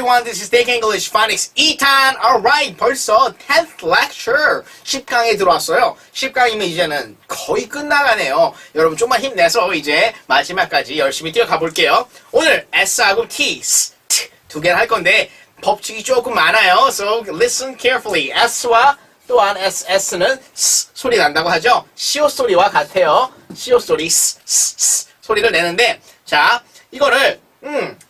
everyone, this is Take English Phonics 2탄. Alright, 벌써 10th lecture 10강에 들어왔어요. 10강이면 이제는 거의 끝나가네요. 여러분 좀만 힘내서 이제 마지막까지 열심히 뛰어가 볼게요. 오늘 S하고 T, 두 개를 할 건데 법칙이 조금 많아요. So listen carefully. S와 또한 S는 S 소리 난다고 하죠. 시옷 소리와 같아요. 시옷 소리, S 소리를 내는데, 자, 이거를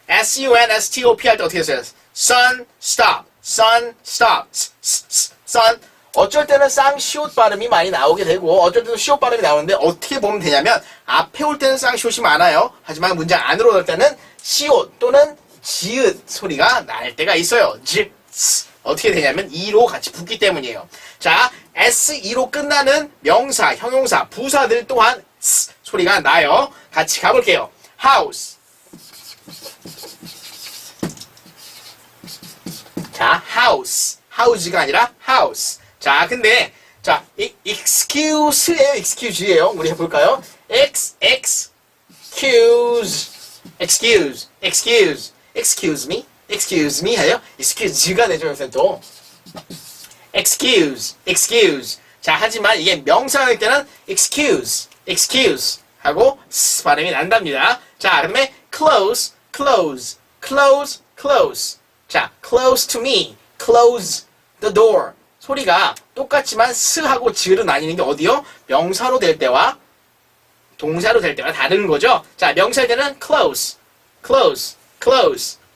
sun, stop 할 때 어떻게 써요? sun, stop, sun, stop, sun. 어쩔 때는 쌍시옷 발음이 많이 나오게 되고 어쩔 때는 시옷 발음이 나오는데 어떻게 보면 되냐면 앞에 올 때는 쌍시옷이 많아요. 하지만 문장 안으로 올 때는 시옷 또는 지읒 소리가 날 때가 있어요. 어떻게 되냐면 2로 같이 붙기 때문이에요. 자, S2로 끝나는 명사, 형용사, 부사들 또한 소리가 나요. 같이 가볼게요. house. 자, house. house가 아니라 house. 자, 근데 자, excuse예요, excuse예요. 우리 해볼까요? excuse me 해요. excuse가 되죠, 요새 또. excuse. 자, 하지만 이게 명사일 때는 excuse 하고 S 발음이 난답니다. 자, 그 다음에 close. 자, close to me, close the door. 소리가 똑같지만 스하고 즈로 나뉘는 게 어디요? 명사로 될 때와 동사로 될 때와 다른 거죠. 자, 명사일 때는 close.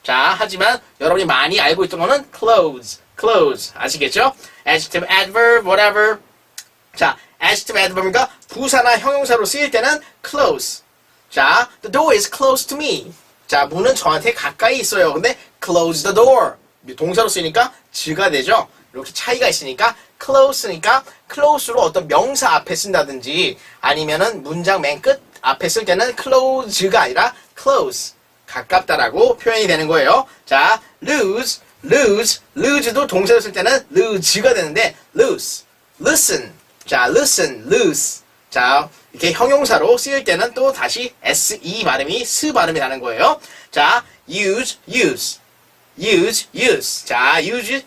자, 하지만 여러분이 많이 알고 있던 거는 close. 아시겠죠? adjective, adverb, whatever. 자, adjective, adverb이니까 부사나 형용사로 쓰일 때는 close. 자, the door is close to me. 자, 문은 저한테 가까이 있어요. 근데 close the door. 동사로 쓰니까 즈가 되죠. 이렇게 차이가 있으니까 close니까 close로 어떤 명사 앞에 쓴다든지 아니면은 문장 맨 끝 앞에 쓸 때는 close가 아니라 close. 가깝다라고 표현이 되는 거예요. 자, lose도 동사로 쓸 때는 lose가 되는데 loose, loosen. 자, loose. 자, 이렇게 형용사로 쓰일 때는 또 다시 SE 발음이 스 발음이 나는 거예요. 자, use. 자, used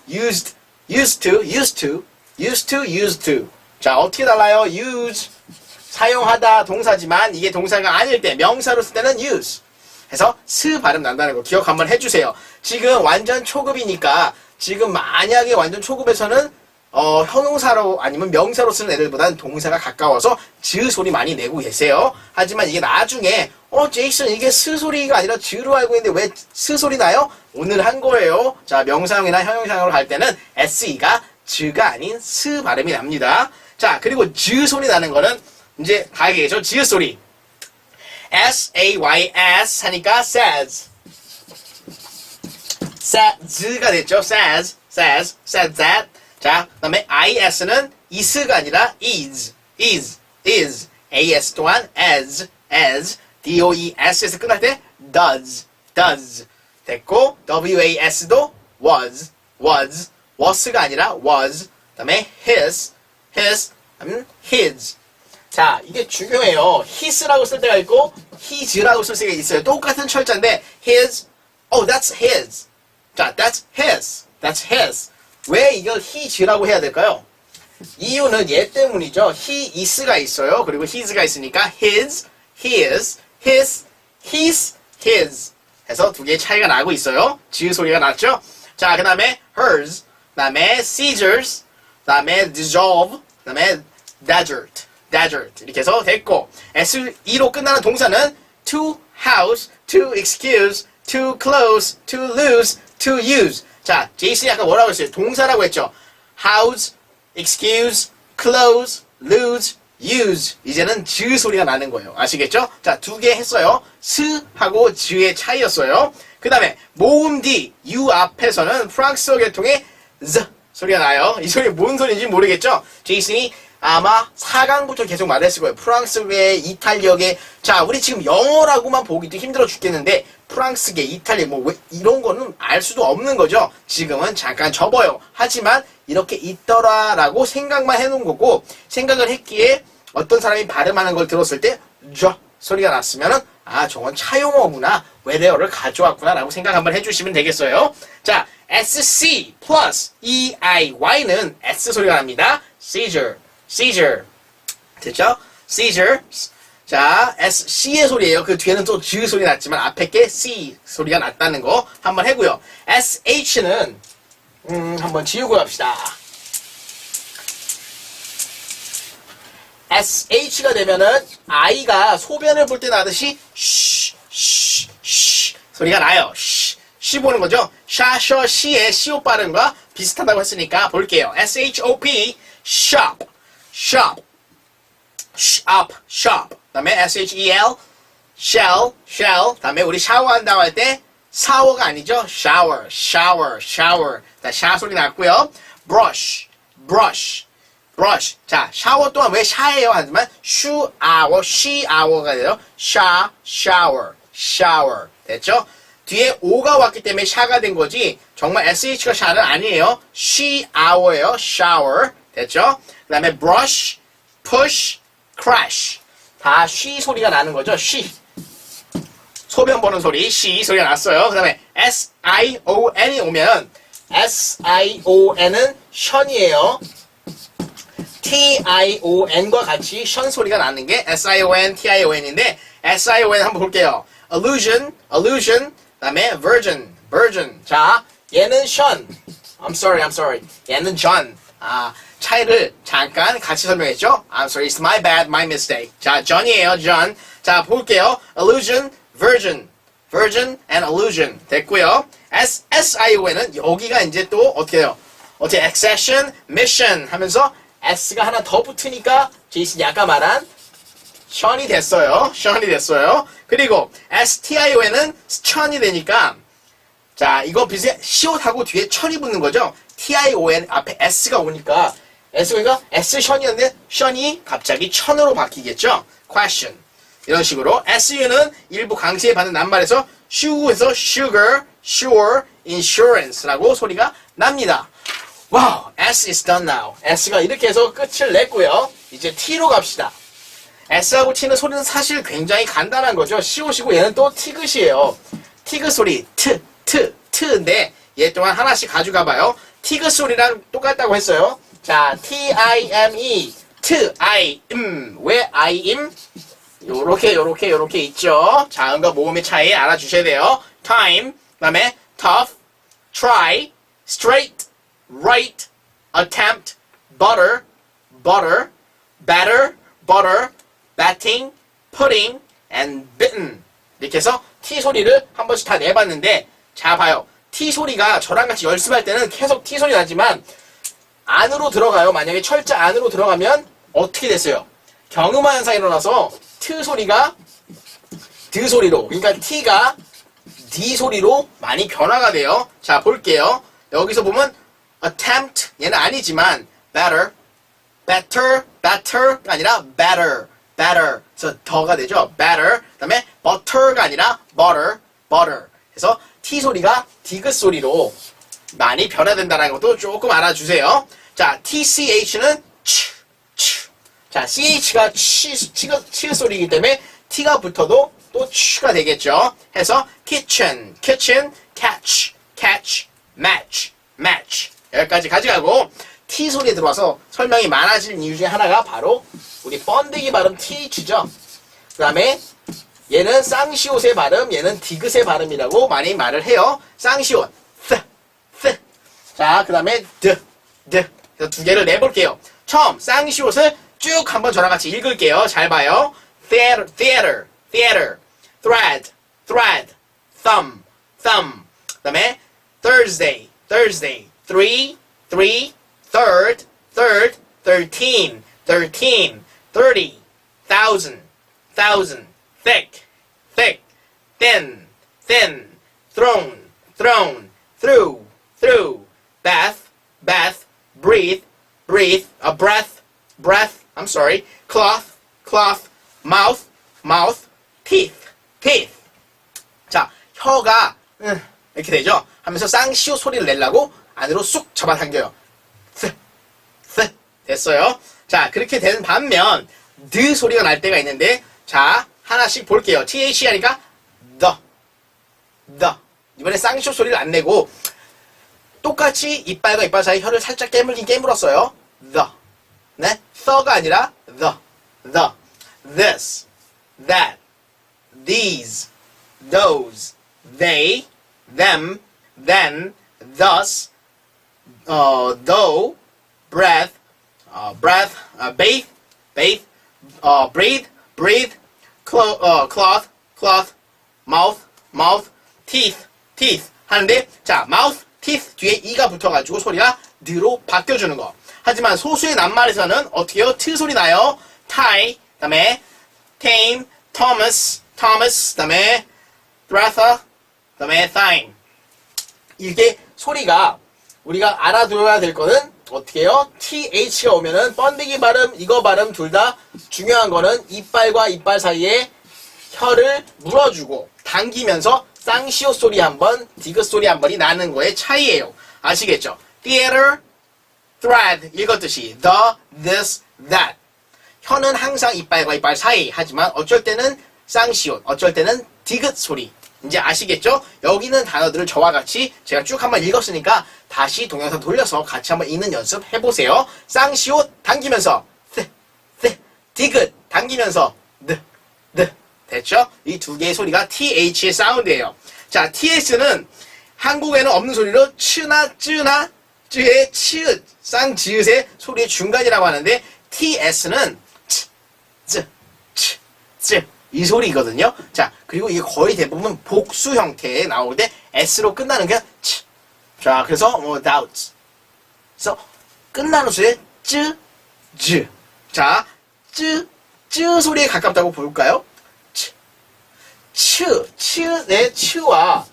to. 자, 어떻게 달라요? use. 사용하다 동사지만 이게 동사가 아닐 때 명사로 쓸 때는 use. 해서 스 발음 난다는 거 기억 한번 해주세요. 지금 완전 초급이니까 지금 만약에 완전 초급에서는 형용사로 아니면 명사로 쓰는 애들보다는 동사가 가까워서 즈 소리 많이 내고 계세요. 하지만 이게 나중에 제이슨 이게 스 소리가 아니라 즈로 알고 있는데 왜 스 소리 나요? 오늘 한 거예요. 자, 명사형이나 형용사형으로 할 때는 SE가 즈가 아닌 스 발음이 납니다. 자, 그리고 즈 소리 나는 거는 이제 다 알겠죠? 즈 소리. S-A-Y-S 하니까 says. says가 됐죠? says that. 자, 그 다음에 is는 is가 아니라 is. as 또한 as, does에서 끝날 때 does. 됐고, was도 was가 아니라 was. 그 다음에 his, his. 자, 이게 중요해요. his라고 쓸 때가 있고 his라고 쓸 때가 있어요. 똑같은 철자인데 his, that's his. 자, that's his. 왜 이걸 his라고 해야 될까요? 이유는 얘 때문이죠. he is가 있어요. 그리고 his가 있으니까 his 해서 두 개의 차이가 나고 있어요. 지읒 소리가 났죠? 자, 그 다음에 hers, 그 다음에 scissors, 그 다음에 dissolve, 그 다음에 desert 이렇게 해서 됐고, S2로 끝나는 동사는 to house, to excuse, to close, to lose, to use. 자, 제이슨이 아까 뭐라고 했어요? 동사라고 했죠? house, excuse, close, lose, use. 이제는 즈 소리가 나는 거예요. 아시겠죠? 자, 두 개 했어요. 스하고 즈의 차이였어요. 그 다음에 모음 D, U 앞에서는 프랑스어 계통의 Z 소리가 나요. 이 소리 뭔 소리인지 모르겠죠? 제이슨이 아마 4강부터 계속 말했을 거예요. 프랑스계, 이탈리아계. 자, 우리 지금 영어라고만 보기도 힘들어 죽겠는데 프랑스계, 이탈리아 왜 이런 거는 알 수도 없는 거죠. 지금은 잠깐 접어요. 하지만 이렇게 있더라라고 생각만 해놓은 거고, 생각을 했기에 어떤 사람이 발음하는 걸 들었을 때 소리가 났으면은 아 저건 차용어구나 외래어를 가져왔구나 라고 생각 한번 해주시면 되겠어요. 자 SC 플러스 EIY는 S 소리가 납니다. seizure seizure 됐죠? seizure 자 SC의 소리예요. 그 뒤에는 또 G 소리 났지만 앞에 게 C 소리가 났다는 거 한번 해고요. SH는 한번 지우고 갑시다. SH가 되면은 아이가 소변을 볼 때 나듯이 쉬 소리가 나요. 쉬 보는 거죠. 샤셔 시의 시오 발음과 비슷하다고 했으니까 볼게요. SHOP shop shop shop shop 그다음에 SHEL shell 그다음에 우리 샤워한다고 할 때 샤워가 아니죠. shower 자, 샤 소리 났고요. brush 자, 샤워 또한 왜 샤예요? 하지만 쉬아워가 돼요. shower 됐죠? 뒤에 오가 왔기 때문에 샤가 된 거지 정말 SH가 샤는 아니에요. 쉬아워예요. shower 됐죠? 그 다음에 brush, push, crash 다 쉬 소리가 나는 거죠. 쉬 소변 보는 소리 쉬 소리가 났어요. 그 다음에 SION이 오면 SION은 션이에요. TION과 같이 션 소리가 나는 게 SION, TION인데 SION 한번 볼게요. illusion 그다음에 virgin 자 얘는 션 I'm sorry 얘는 John 차이를 잠깐 같이 설명했죠. I'm sorry it's my bad my mistake 자 John이에요 John 자 볼게요. illusion virgin and illusion 됐고요. SION은 여기가 이제 또 어떻게 해요? 어떻게 accession, mission 하면서 S가 하나 더 붙으니까 제이슨이 아까 말한 션이 됐어요. 그리고 STION은 션이 되니까 자 이거 비슷해 시옷하고 뒤에 천이 붙는 거죠. TION 앞에 S가 오니까 S가 S션이었는데 션이 갑자기 천으로 바뀌겠죠. question 이런 식으로 SU는 일부 강세에 받는 낱말에서 shoe에서 sugar, sure, insurance라고 소리가 납니다. 와우, S is done now. S가 이렇게 해서 끝을 냈고요. 이제 T로 갑시다. S하고 T는 소리는 사실 굉장히 간단한 거죠. 시옷이고 얘는 또 티귿이에요. 티귿 소리, 트인데 얘 또한 하나씩 가져가 봐요. 티귿 소리랑 똑같다고 했어요. 자, T-I-M-E, 왜 I-M? 요렇게 있죠. 자음과 모음의 차이 알아주셔야 돼요. time, 그 다음에 tough, try, straight, right, attempt, butter, batter, batting, pudding, and bitten. 이렇게 해서 T 소리를 한 번씩 다 내봤는데 자 봐요. T 소리가 저랑 같이 연습할 때는 계속 T 소리 나지만 안으로 들어가요. 만약에 철자 안으로 들어가면 어떻게 됐어요? 경음화 현상이 일어나서 T 소리가 D 소리로 그러니까 T가 D 소리로 많이 변화가 돼요. 자 볼게요. 여기서 보면 attempt 얘는 아니지만 better가 아니라 better 그래서 더가 되죠. better 그 다음에 butter가 아니라 butter 그래서 T 소리가 디귿 소리로 많이 변화된다는 것도 조금 알아주세요. 자 TCH는 자 CH가 치읓 소리이기 때문에 T가 붙어도 또 추가 되겠죠. 해서 kitchen, catch, match 여기까지 가져가고 T 소리에 들어와서 설명이 많아질 이유 중에 하나가 바로 우리 번데기 발음 TH죠. 그 다음에 얘는 쌍시옷의 발음, 얘는 디귿의 발음이라고 많이 말을 해요. 쌍시옷, 자, 그 다음에 그래서 두 개를 내볼게요. 처음 쌍시옷을 쭉 한번 저랑 같이 읽을게요. 잘 봐요. theater, thread, thumb, 그 다음에 Thursday, 3, third, 13, 30, 1,000, thick, thin, thrown, through, bath, breathe, breath, cloth, mouth, teeth. 자, 혀가 이렇게 되죠. 하면서 쌍시오 소리를 내려고 안으로 쑥 잡아당겨요. 됐어요. 자, 그렇게 되는 반면 드 소리가 날 때가 있는데 자, 하나씩 볼게요. th 하니까 the. 이번에 쌍시옷 소리를 안 내고 똑같이 이빨과 이빨 사이 혀를 살짝 깨물었어요. the. 네, the가 아니라 the. This, that, these, those, they, them, then, thus, though, breath, bathe, breathe, cloth, mouth, teeth 하는데, 자, mouth, teeth 뒤에 e가 붙어가지고 소리가 드로 바뀌어주는 거. 하지만 소수의 낱말에서는 어떻게 해요? 트 소리 나요. tie, 그 다음에 tame, Thomas, 그 다음에 Thrasher, 그 다음에 thine. 이게 소리가 우리가 알아둬야 될 거는 어떻게 해요? TH가 오면은 번데기 발음, 이거 발음 둘 다 중요한 거는 이빨과 이빨 사이에 혀를 물어주고 당기면서 쌍시옷 소리 한 번, 디귿 소리 한 번이 나는 거의 차이예요. 아시겠죠? Theater, thread 읽었듯이 the, this, that. 혀는 항상 이빨과 이빨 사이 하지만 어쩔 때는 쌍시옷, 어쩔 때는 디귿 소리. 이제 아시겠죠? 여기 있는 단어들을 저와 같이 제가 쭉 한번 읽었으니까 다시 동영상 돌려서 같이 한번 읽는 연습 해보세요. 쌍시옷 당기면서 디귿 당기면서 됐죠? 이 두 개의 소리가 TH의 사운드예요. 자, TS는 한국에는 없는 소리로 츠나 쯔나 쯔의 치읓 쌍지읒의 소리의 중간이라고 하는데 TS는 쯔 이 소리거든요. 자, 그리고 이게 거의 대부분 복수 형태에 나올 때 S로 끝나는 게 치. 자, 그래서 뭐 doubts. 그래서 끝나는 소리에 쯔. 자, 쯔 소리에 가깝다고 볼까요? 치읓의 치와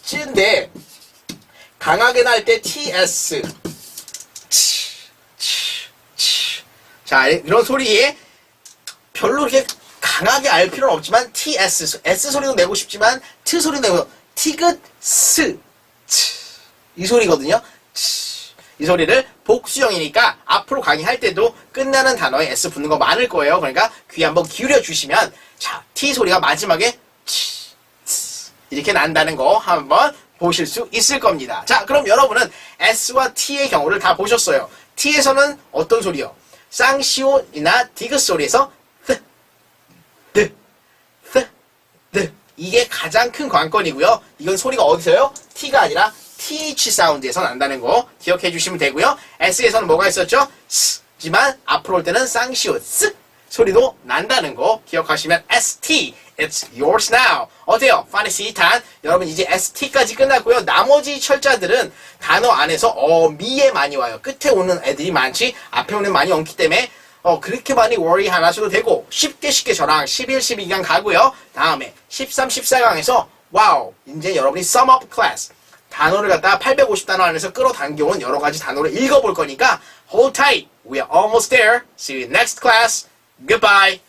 쯔인데 강하게 날 때 TS. 자, 이런 소리에 별로 이렇게 강하게 알 필요는 없지만 TS, S 소리도 내고 싶지만 T 소리 내고 티귿 스 이 소리거든요. 이 소리를 복수형이니까 앞으로 강의할 때도 끝나는 단어에 S 붙는 거 많을 거예요. 그러니까 귀 한번 기울여 주시면 자, T 소리가 마지막에 이렇게 난다는 거 한번 보실 수 있을 겁니다. 자, 그럼 여러분은 S와 T의 경우를 다 보셨어요. T에서는 어떤 소리요? 쌍시옷이나 디귿 소리에서 이게 가장 큰 관건이고요. 이건 소리가 어디서요? T가 아니라 TH 사운드에서 난다는 거 기억해 주시면 되고요. S에서는 뭐가 있었죠? 스지만 앞으로 올 때는 쌍시옷 스 소리도 난다는 거 기억하시면 ST It's yours now. 어때요? 파닉스 2탄 여러분 이제 ST까지 끝났고요. 나머지 철자들은 단어 안에서 미에 많이 와요. 끝에 오는 애들이 많지 앞에 오는 많이 없기 때문에 그렇게 많이 워리 안 하셔도 되고 쉽게 저랑 11, 12강 가고요. 다음에 13, 14강에서 와우 이제 여러분이 sum up class 단어를 갖다가 850단어 안에서 끌어당겨온 여러 가지 단어를 읽어볼 거니까 hold tight. We are almost there. See you next class. Goodbye.